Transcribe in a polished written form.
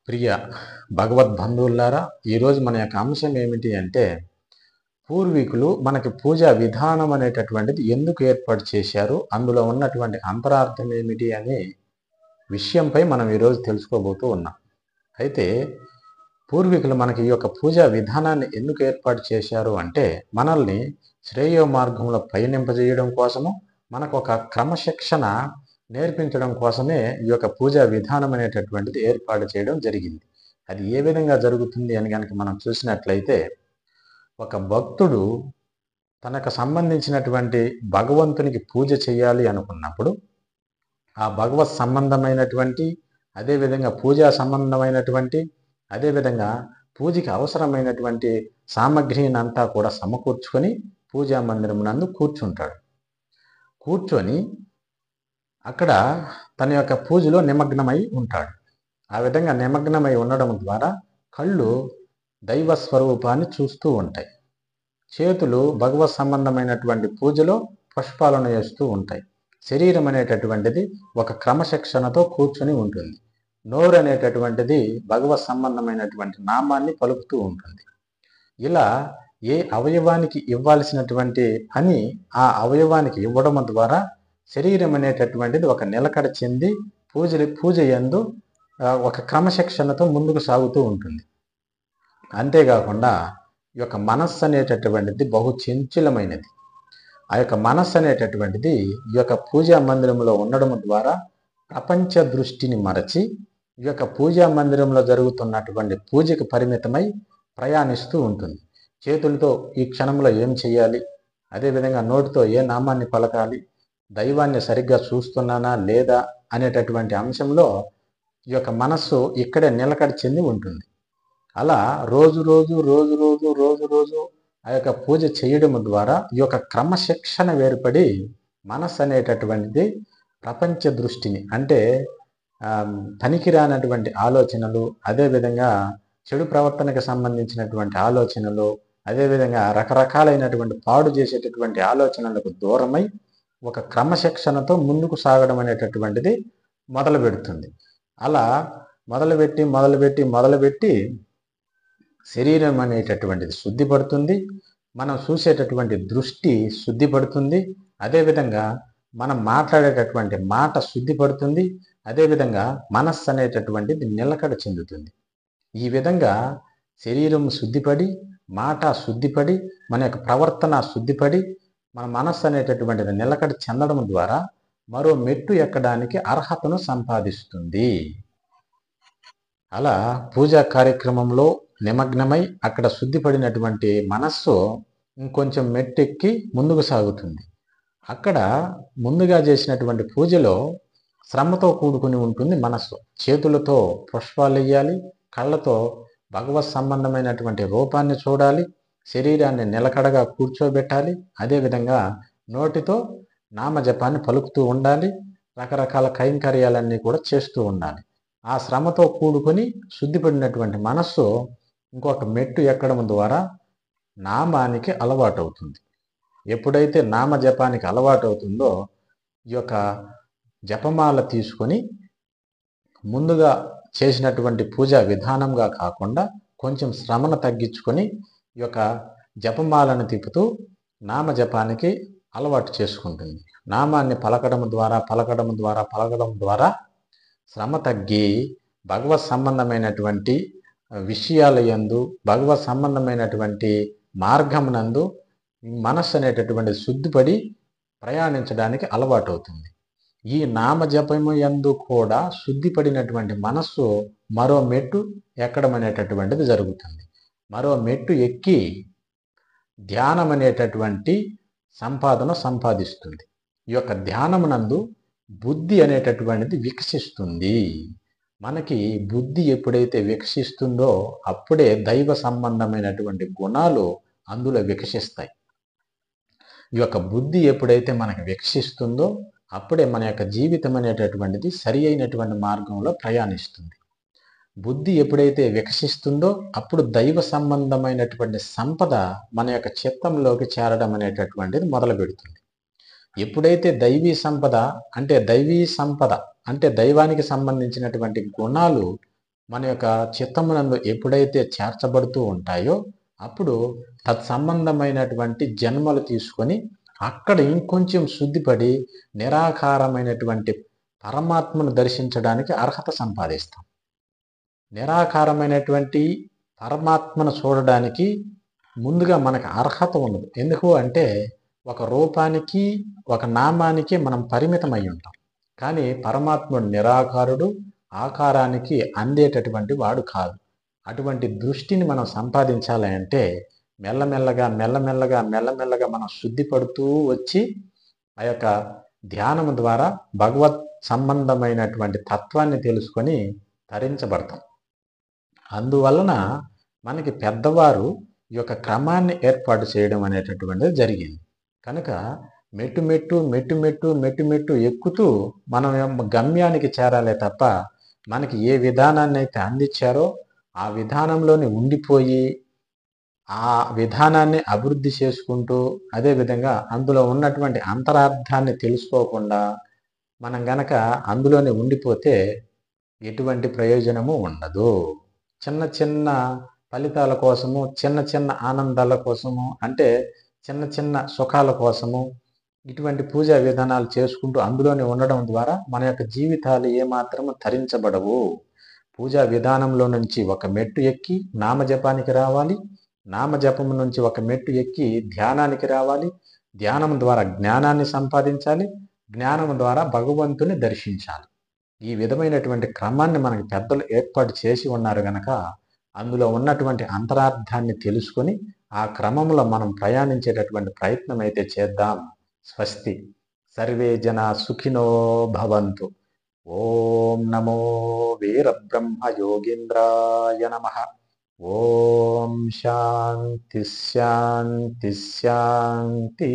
ప్రియ భగవద్బంధువులారా, ఈరోజు మన యొక్క అంశం ఏమిటి అంటే, పూర్వీకులు మనకి పూజా విధానం అనేటటువంటిది ఎందుకు ఏర్పాటు చేశారు, అందులో ఉన్నటువంటి అంతరార్థం ఏమిటి అనే విషయంపై మనం ఈరోజు తెలుసుకోబోతూ ఉన్నాం. అయితే పూర్వీకులు మనకి ఈ యొక్క పూజా విధానాన్ని ఎందుకు ఏర్పాటు చేశారు అంటే, మనల్ని శ్రేయో మార్గంలో పయనింపజేయడం కోసము, మనకు ఒక క్రమశిక్షణ నేర్పించడం కోసమే ఈ యొక్క పూజా విధానం అనేటటువంటిది ఏర్పాటు చేయడం జరిగింది. అది ఏ విధంగా జరుగుతుంది అని కనుక మనం చూసినట్లయితే, ఒక భక్తుడు తనకు సంబంధించినటువంటి భగవంతునికి పూజ చేయాలి అనుకున్నప్పుడు, ఆ భగవత్ సంబంధమైనటువంటి, అదేవిధంగా పూజా సంబంధమైనటువంటి, అదేవిధంగా పూజకి అవసరమైనటువంటి సామగ్రిని అంతా కూడా సమకూర్చుకొని పూజా మందిరం నందు కూర్చుంటాడు. కూర్చొని అక్కడ తన యొక్క పూజలో నిమగ్నమై ఉంటాడు. ఆ విధంగా నిమగ్నమై ఉండడం ద్వారా కళ్ళు దైవ స్వరూపాన్ని చూస్తూ ఉంటాయి. చేతులు భగవత్ సంబంధమైనటువంటి పూజలో పుష్పాలను వేస్తూ ఉంటాయి. శరీరం అనేటటువంటిది ఒక క్రమశిక్షణతో కూర్చొని ఉంటుంది. నోరు అనేటటువంటిది భగవత్ సంబంధమైనటువంటి నామాన్ని పలుకుతూ ఉంటుంది. ఇలా ఏ అవయవానికి ఇవ్వాల్సినటువంటి పని ఆ అవయవానికి ఇవ్వడం ద్వారా శరీరం అనేటటువంటిది ఒక నిలకడ చెంది పూజ యందు ఒక క్రమశిక్షణతో ముందుకు సాగుతూ ఉంటుంది. అంతేకాకుండా ఈ యొక్క మనస్సు అనేటటువంటిది బహు చంచలమైనది. ఆ యొక్క మనస్సు అనేటటువంటిది ఈ యొక్క పూజా మందిరంలో ఉండడం ద్వారా ప్రపంచ దృష్టిని మరచి ఈ యొక్క పూజా మందిరంలో జరుగుతున్నటువంటి పూజకు పరిమితమై ప్రయాణిస్తూ ఉంటుంది. చేతులతో ఈ క్షణంలో ఏం చేయాలి, అదేవిధంగా నోటితో ఏ నామాన్ని పలకాలి, దైవాన్ని సరిగ్గా చూస్తున్నానా లేదా అనేటటువంటి అంశంలో ఈ యొక్క మనస్సు ఇక్కడే నిలకడ చెంది ఉంటుంది. అలా రోజు ఆ యొక్క పూజ చేయడం ద్వారా ఈ యొక్క క్రమశిక్షణ ఏర్పడి మనస్సు అనేటటువంటిది ప్రపంచ దృష్టిని, అంటే పనికిరానటువంటి ఆలోచనలు, అదేవిధంగా చెడు ప్రవర్తనకు సంబంధించినటువంటి ఆలోచనలు, అదేవిధంగా రకరకాలైనటువంటి పాడు చేసేటటువంటి ఆలోచనలకు దూరమై ఒక క్రమశిక్షణతో ముందుకు సాగడం అనేటటువంటిది మొదలు పెడుతుంది. అలా మొదలుపెట్టి శరీరం అనేటటువంటిది శుద్ధిపడుతుంది. మనం చూసేటటువంటి దృష్టి శుద్ధిపడుతుంది. అదేవిధంగా మనం మాట్లాడేటటువంటి మాట శుద్ధిపడుతుంది. అదేవిధంగా మనస్సు అనేటటువంటిది నిలకడ చెందుతుంది. ఈ విధంగా శరీరం శుద్ధిపడి, మాట శుద్ధిపడి, మన యొక్క ప్రవర్తన శుద్ధిపడి, మన మనస్సు అనేటటువంటిది నిలకడ చెందడం ద్వారా మరో మెట్టు ఎక్కడానికి అర్హతను సంపాదిస్తుంది. అలా పూజా కార్యక్రమంలో నిమగ్నమై అక్కడ శుద్ధిపడినటువంటి మనస్సు ఇంకొంచెం మెట్టెక్కి ముందుకు సాగుతుంది. అక్కడ ముందుగా చేసినటువంటి పూజలో శ్రమతో కూడుకుని ఉంటుంది మనస్సు. చేతులతో పుష్పాలు వేయాలి, కళ్ళతో భగవత్ సంబంధమైనటువంటి రూపాన్ని చూడాలి, శరీరాన్ని నిలకడగా కూర్చోబెట్టాలి, అదేవిధంగా నోటితో నామజపాన్ని పలుకుతూ ఉండాలి, రకరకాల కైంకర్యాలన్నీ కూడా చేస్తూ ఉండాలి. ఆ శ్రమతో కూడుకొని శుద్ధిపడినటువంటి మనస్సు ఇంకొక మెట్టు ఎక్కడం ద్వారా నామానికి అలవాటు అవుతుంది. ఎప్పుడైతే నామజపానికి అలవాటు అవుతుందో ఈ యొక్క జపమాల తీసుకొని ముందుగా చేసినటువంటి పూజా విధానంగా కాకుండా కొంచెం శ్రమను తగ్గించుకొని ఈ యొక్క జపమాలను తిప్పుతూ నామజపానికి అలవాటు చేసుకుంటుంది. నామాన్ని పలకడం ద్వారా శ్రమ తగ్గి భగవత్ సంబంధమైనటువంటి విషయాల యందు, భగవత్ సంబంధమైనటువంటి మార్గమునందు మనస్సు అనేటటువంటి శుద్ధిపడి ప్రయాణించడానికి అలవాటు అవుతుంది. ఈ నామజపము యందు కూడా శుద్ధిపడినటువంటి మనస్సు మరో మెట్టు ఎక్కడం అనేటటువంటిది జరుగుతుంది. మరో మెట్టు ఎక్కి ధ్యానం అనేటటువంటి సంపాదన సంపాదిస్తుంది. ఈ యొక్క ధ్యానమునందు బుద్ధి అనేటటువంటిది వికసిస్తుంది. మనకి బుద్ధి ఎప్పుడైతే వికసిస్తుందో అప్పుడే దైవ సంబంధమైనటువంటి గుణాలు అందులో వికసిస్తాయి. ఈ యొక్క బుద్ధి ఎప్పుడైతే మనకు వికసిస్తుందో అప్పుడే మన యొక్క జీవితం అనేటటువంటిది సరి అయినటువంటి మార్గంలో ప్రయాణిస్తుంది. బుద్ధి ఎప్పుడైతే వికసిస్తుందో అప్పుడు దైవ సంబంధమైనటువంటి సంపద మన యొక్క చిత్తంలోకి చేరడం అనేటటువంటిది మొదలు పెడుతుంది. ఎప్పుడైతే దైవీ సంపద అంటే దైవానికి సంబంధించినటువంటి గుణాలు మన యొక్క చిత్తమునందు ఎప్పుడైతే చేర్చబడుతూ ఉంటాయో అప్పుడు తత్సంబంధమైనటువంటి జన్మలు తీసుకొని అక్కడ ఇంకొంచెం శుద్ధిపడి నిరాకారమైనటువంటి పరమాత్మను దర్శించడానికి అర్హత సంపాదిస్తాం. నిరాకారమైనటువంటి పరమాత్మను చూడడానికి ముందుగా మనకు అర్హత ఉండదు. ఎందుకు అంటే ఒక రూపానికి ఒక నామానికి మనం పరిమితమై ఉంటాం. కానీ పరమాత్ముడు నిరాకారుడు, ఆకారానికి అందేటటువంటి వాడు కాదు. అటువంటి దృష్టిని మనం సంపాదించాలి అంటే మెల్లమెల్లగా మెల్లమెల్లగా మెల్లమెల్లగా మనం శుద్ధి పడుతూ వచ్చి ఆ యొక్క ధ్యానం ద్వారా భగవత్ సంబంధమైనటువంటి తత్వాన్ని తెలుసుకొని తరించబడతాం. అందువలన మనకి పెద్దవారు ఈ యొక్క క్రమాన్ని ఏర్పాటు చేయడం అనేటటువంటిది జరిగింది. కనుక మెట్టు మెట్టు మెట్టు మెట్టు మెట్టు మెట్టు ఎక్కుతూ మనం గమ్యానికి చేరాలే తప్ప మనకి ఏ విధానాన్ని అయితే అందించారో ఆ విధానంలోనే ఉండిపోయి ఆ విధానాన్ని అభివృద్ధి చేసుకుంటూ అదేవిధంగా అందులో ఉన్నటువంటి అంతరార్థాన్ని తెలుసుకోకుండా మనం గనక అందులోనే ఉండిపోతే ఎటువంటి ప్రయోజనము ఉండదు. చిన్న చిన్న ఫలితాల కోసము, చిన్న చిన్న ఆనందాల కోసము, అంటే చిన్న చిన్న సుఖాల కోసము ఇటువంటి పూజా విధానాలు చేసుకుంటూ అందులోనే ఉండడం ద్వారా మన యొక్క జీవితాలు ఏమాత్రము తరించబడవు. పూజా విధానంలో నుంచి ఒక మెట్టు ఎక్కి నామజపానికి రావాలి, నామజపము నుంచి ఒక మెట్టు ఎక్కి ధ్యానానికి రావాలి, ధ్యానం ద్వారా జ్ఞానాన్ని సంపాదించాలి, జ్ఞానం ద్వారా భగవంతుని దర్శించాలి. ఈ విధమైనటువంటి క్రమాన్ని మనకి పెద్దలు ఏర్పాటు చేసి ఉన్నారు గనక అందులో ఉన్నటువంటి అంతరార్థాన్ని తెలుసుకొని ఆ క్రమంలో మనం ప్రయాణించేటటువంటి ప్రయత్నం అయితే చేద్దాం. స్వస్తి. సర్వే జనా సుఖినో భవంతు. ఓం నమో వీరబ్రహ్మ యోగీంద్రాయ నమః. ఓం శాంతి శాంతి శాంతి.